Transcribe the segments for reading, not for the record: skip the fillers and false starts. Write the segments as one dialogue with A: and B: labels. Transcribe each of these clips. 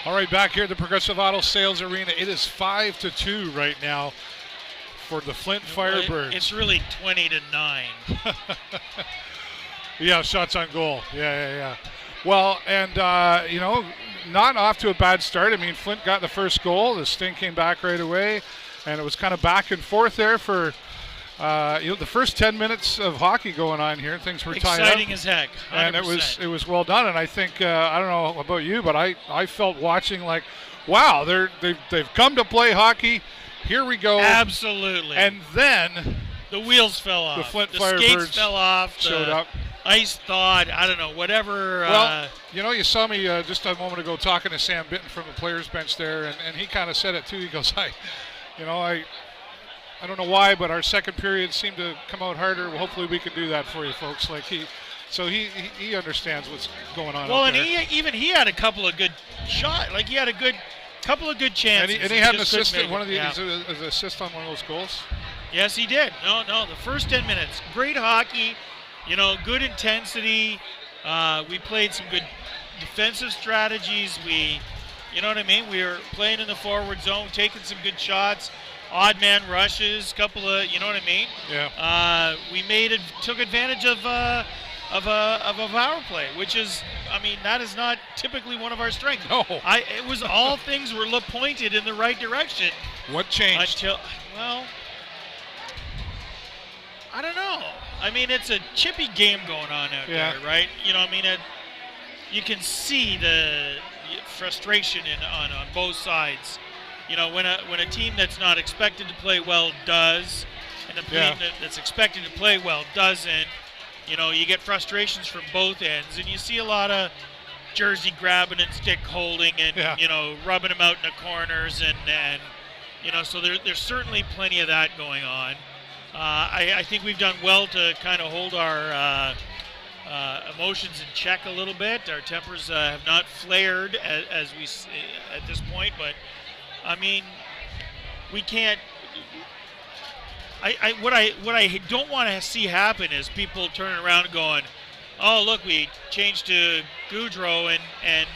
A: All right, back here at the Progressive Auto Sales Arena. It is 5-2 right now for the Flint Firebirds.
B: It's really 20-9.
A: Yeah, shots on goal. Yeah. Well, and, not off to a bad start. I mean, Flint got the first goal. The Sting came back right away, and it was kind of back and forth there for the first 10 minutes of hockey going on here. Things were tied up.
B: Exciting as heck. 100%.
A: And it was well done. And I think I don't know about you, but I felt watching like, wow, they've come to play hockey. Here we go.
B: Absolutely.
A: And then
B: the wheels fell off.
A: The Flint
B: Firebirds skates fell off.
A: Showed up.
B: Ice thawed. I don't know. Whatever.
A: Well, you saw me just a moment ago talking to Sam Bitton from the players' bench there, and he kind of said it too. He goes, I don't know why, but our second period seemed to come out harder. Well, hopefully we can do that for you folks. Like he understands what's going on.
B: Well,
A: and
B: he had a couple of good shots. Like he had a couple of good chances.
A: And he had an assist. His assist on one of those goals.
B: Yes, he did. No, the first 10 minutes, great hockey. Good intensity. We played some good defensive strategies. You know what I mean? We were playing in the forward zone, taking some good shots. Odd man rushes, couple of, you know what I mean?
A: Yeah.
B: We took advantage of a power play, which is, that is not typically one of our strengths.
A: No.
B: It was all things were pointed in the right direction.
A: What changed?
B: I don't know. It's a chippy game going on out there, right? You can see the frustration on both sides. When a team that's not expected to play well does, and a team that's expected to play well doesn't, you get frustrations from both ends, and you see a lot of jersey grabbing and stick holding and, rubbing them out in the corners, and so there's certainly plenty of that going on. I think we've done well to kind of hold our emotions in check a little bit. Our tempers have not flared as we at this point, but we can't. What I don't want to see happen is people turning around and going, "Oh, look, we changed to Goudreau and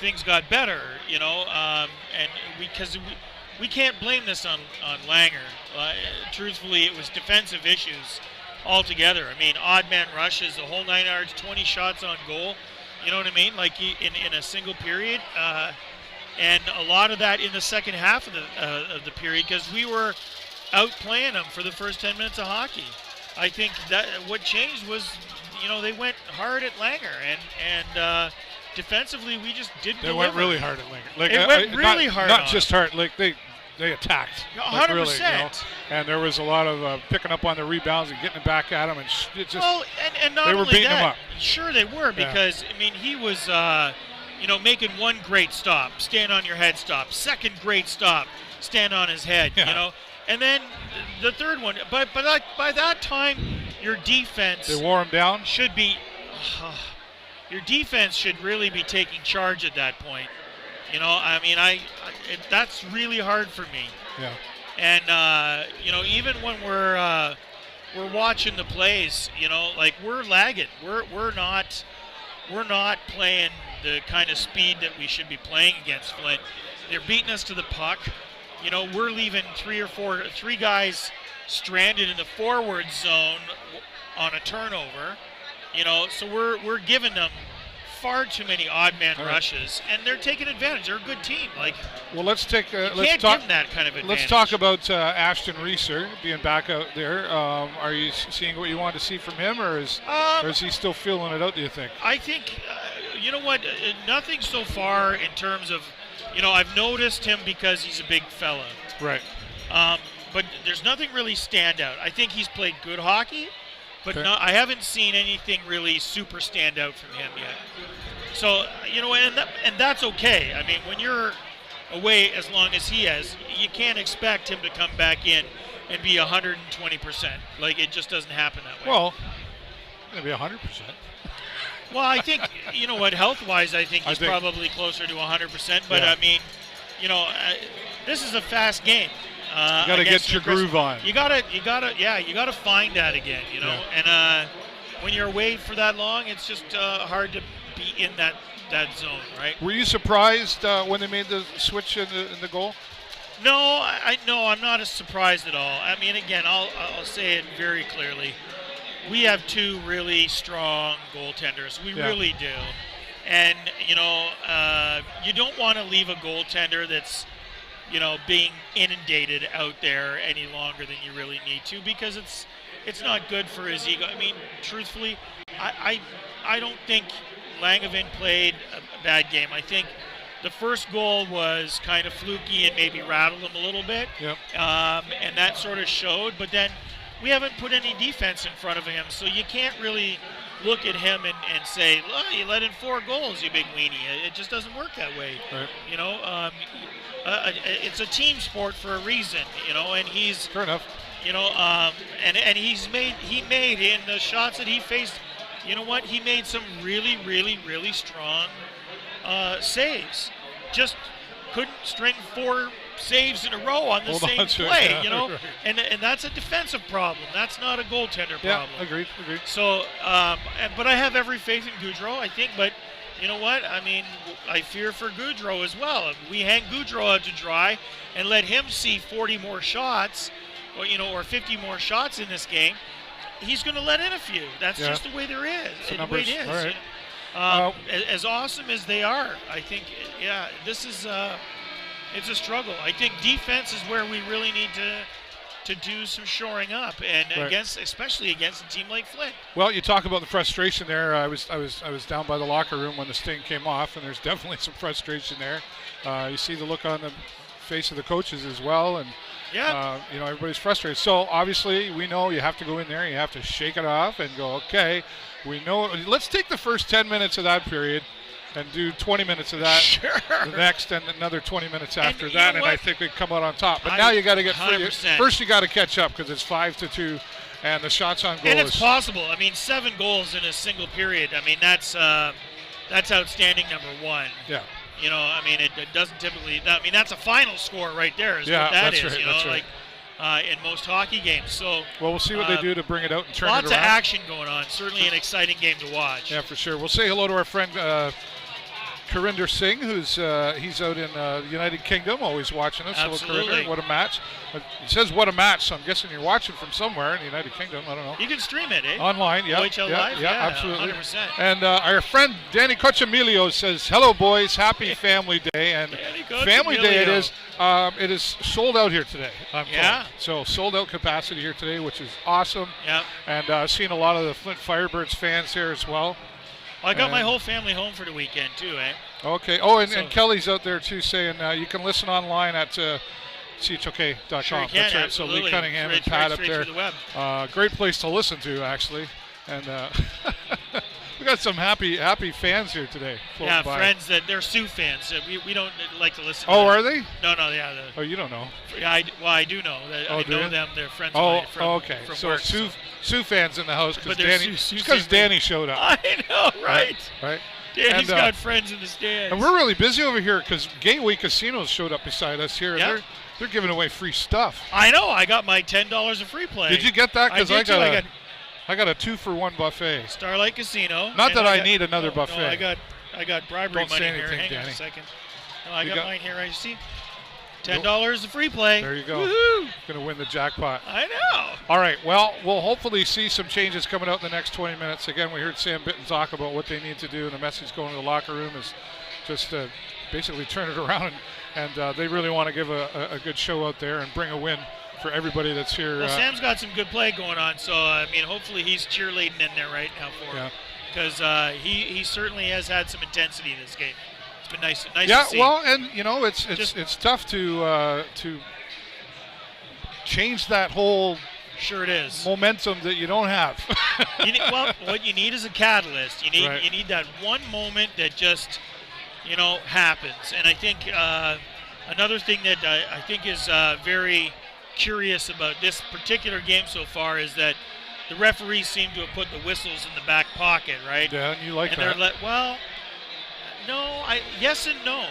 B: things got better," and because we can't blame this on Langer. Truthfully, it was defensive issues altogether. Odd man rushes, the whole 9 yards, 20 shots on goal. You know what I mean? Like in a single period. And a lot of that in the second half of the period because we were outplaying them for the first 10 minutes of hockey. I think that what changed was, they went hard at Langer and defensively we just didn't deliver.
A: Went really hard at Langer. Like,
B: it went really hard.
A: Not just hard. Like they attacked.
B: 100%.
A: Really, and there was a lot of picking up on the rebounds and getting it back at him, and it just.
B: Well, and not
A: they were
B: only
A: beating
B: that,
A: him up.
B: Sure they were because he was. Making one great stop, stand on your head stop. Second great stop, stand on his head, And then the third one, but by that time, your defense.
A: They wore him down?
B: Should be. Your defense should really be taking charge at that point. That's really hard for me.
A: Yeah.
B: And, even when we're watching the plays, we're lagging. We're not playing the kind of speed that we should be playing against Flint. They're beating us to the puck. We're leaving three guys stranded in the forward zone on a turnover. So we're giving them far too many odd man rushes, and they're taking advantage. They're a good team.
A: Let's take.
B: Give them that kind of advantage.
A: Let's talk about Ashton Reeser being back out there. Are you seeing what you want to see from him, or is he still feeling it out? Do you think?
B: I think. You know what? Nothing so far in terms of. I've noticed him because he's a big fella.
A: Right.
B: But there's nothing really stand out. I think he's played good hockey. But I haven't seen anything really super stand out from him yet. So, and that's okay. When you're away as long as he has, you can't expect him to come back in and be 120%. It just doesn't happen that way.
A: Well, it'll be 100%.
B: Well, I think, health-wise, I think he's probably closer to 100%. But, this is a fast game.
A: You got to get your groove on.
B: You gotta find that again, And when you're away for that long, it's just hard to be in that zone, right?
A: Were you surprised when they made the switch in the goal?
B: No, I'm not as surprised at all. I mean, again, I'll say it very clearly. We have two really strong goaltenders. We really do. And, you don't want to leave a goaltender that's, being inundated out there any longer than you really need to, because it's not good for his ego. I mean, truthfully, I don't think Langevin played a bad game. I think the first goal was kind of fluky and maybe rattled him a little bit.
A: Yep.
B: And that sort of showed. But then we haven't put any defense in front of him, so you can't really look at him and say, look, you let in 4 goals, you big weenie. It just doesn't work that way.
A: Right.
B: It's a team sport for a reason, and he's...
A: Fair enough.
B: And he made in the shots that he faced, he made some really, really, really strong saves. Just couldn't string 4 saves in a row on the same play,
A: Right.
B: and that's a defensive problem. That's not a goaltender problem.
A: Yeah, agreed.
B: So, but I have every faith in Gaudreau, I think, but you know what? I mean, I fear for Gaudreau as well. If we hang Gaudreau out to dry and let him see 40 more shots, or 50 more shots in this game, he's going to let in a few. That's just the way there is. The way it is.
A: All right.
B: As awesome as they are, I think, this is it's a struggle. I think defense is where we really need to do some shoring up, and especially against a team like Flint.
A: Well, you talk about the frustration there. I was down by the locker room when the sting came off, and there's definitely some frustration there. You see the look on the face of the coaches as well, and everybody's frustrated. So obviously, we know you have to go in there, you have to shake it off, and go, okay, we know. Let's take the first 10 minutes of that period and do 20 minutes of that the next, and another 20 minutes after that, and I think we come out on top. But now you got to get first. You got to catch up, because it's 5-2, and the shots on goal.
B: And it's possible. I mean, 7 goals in a single period. I mean, that's outstanding. Number one.
A: Yeah.
B: I mean, it doesn't typically. I mean, that's a final score right there. Is what that is.
A: Right,
B: like in most hockey games. So.
A: Well, we'll see what they do to bring it out and turn it around.
B: Lots of action going on. Certainly an exciting game to watch.
A: Yeah, for sure. We'll say hello to our friend. Karinder Singh, who's he's out in the United Kingdom, always watching us.
B: Absolutely.
A: Hello, Karinder. What a match. He says what a match, so I'm guessing you're watching from somewhere in the United Kingdom. I don't know.
B: You can stream it, eh?
A: Online, yeah.
B: OHL Live?
A: Yeah, absolutely.
B: 100%.
A: And our friend Danny Cochemilio says, hello, boys. Happy Family Day. And Family Day it is. It is sold out here today. I'm told. So sold out capacity here today, which is awesome.
B: Yeah.
A: And seeing a lot of the Flint Firebirds fans here as well.
B: I got my whole family home for the weekend, too, eh?
A: Okay. Oh, and Kelly's out there, too, saying you can listen online at chok.com.
B: Sure you can,
A: that's right.
B: absolutely.
A: So Lee Cunningham and Pat up there.
B: The web.
A: Great place to listen to, actually. And we got some happy fans here today.
B: Yeah, friends they're Sioux fans. We don't like to listen to
A: them.
B: Are
A: they?
B: No, yeah.
A: Oh, you don't know?
B: Yeah, I do know. I know them. They're friends of mine
A: okay.
B: From
A: so
B: work,
A: Sioux fans in the house because Danny showed up.
B: I know, right?
A: Right.
B: Danny's got friends in the stands.
A: And we're really busy over here because Gateway Casinos showed up beside us here.
B: Yep.
A: And they're giving away free stuff.
B: I know. I got my $10 of free play.
A: Did you get that? Because I got a 2-for-1 buffet.
B: Starlight Casino.
A: Not that I need another buffet.
B: No, I got bribery money here. Hang
A: Danny.
B: on a second. No, I got mine here. Right, you see? $10 of free play.
A: There you go.
B: Woohoo!
A: Going to win the jackpot.
B: I know.
A: All right. Well, we'll hopefully see some changes coming out in the next 20 minutes. Again, we heard Sam Bitton talk about what they need to do, and the message going to the locker room is just basically turn it around, and they really want to give a good show out there and bring a win for everybody that's here.
B: Well, Sam's got some good play going on, so I mean, hopefully he's cheerleading in there right now for him, because he certainly has had some intensity in this game. It's been nice to see.
A: Yeah, well, and it's tough to change that whole
B: Sure it is.
A: momentum that you don't have.
B: What you need is a catalyst. You need that one moment that just happens. And I think another thing that I think is very curious about this particular game so far is that the referees seem to have put the whistles in the back pocket, right?
A: Yeah, and you like
B: and
A: that.
B: They're no, yes and no.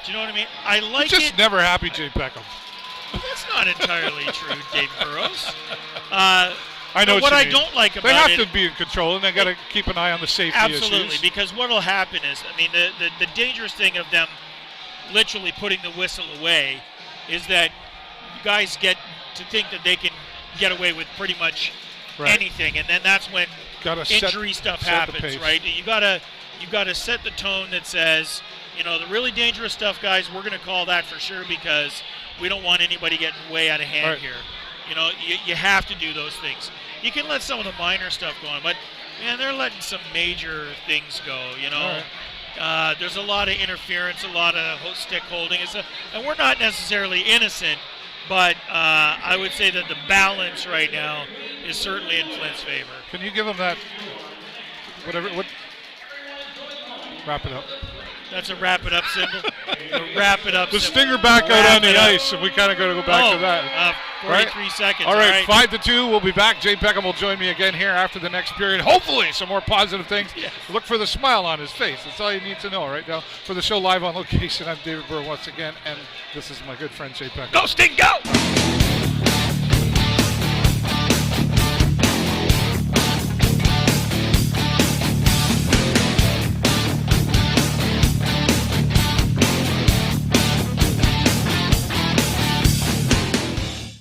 B: Do you know what I mean? I like
A: You're just never happy, Jay Peckham.
B: That's not entirely true, Dave Burrows.
A: I know
B: what I
A: mean.
B: don't like about
A: they have
B: it,
A: to be in control, and they got to keep an eye on the safety
B: absolutely,
A: issues.
B: because what will happen is, I mean, the dangerous thing of them literally putting the whistle away is that guys get to think that they can get away with pretty much anything, and then that's when injury stuff happens, right? You gotta set the tone that says, you know, the really dangerous stuff, guys, we're going to call that for sure because we don't want anybody getting way out of hand here. You know, you have to do those things. You can let some of the minor stuff go on, but, man, they're letting some major things go, you know. There's a lot of interference, a lot of stick holding. And we're not necessarily innocent, but I would say that the balance right now is certainly in Flint's favor.
A: Can you give them that, wrap it up.
B: That's a wrap it up symbol. Wrap it up
A: the
B: symbol.
A: stinger back out on the ice, and we kind of got to go back to that.
B: 43 seconds.
A: All right, 5-2. We'll be back. Jay Peckham will join me again here after the next period. Hopefully some more positive things. Yes. Look for the smile on his face. That's all you need to know right now. For the show live on location, I'm David Burrows once again, and this is my good friend Jay Peckham.
B: Go Sting, go!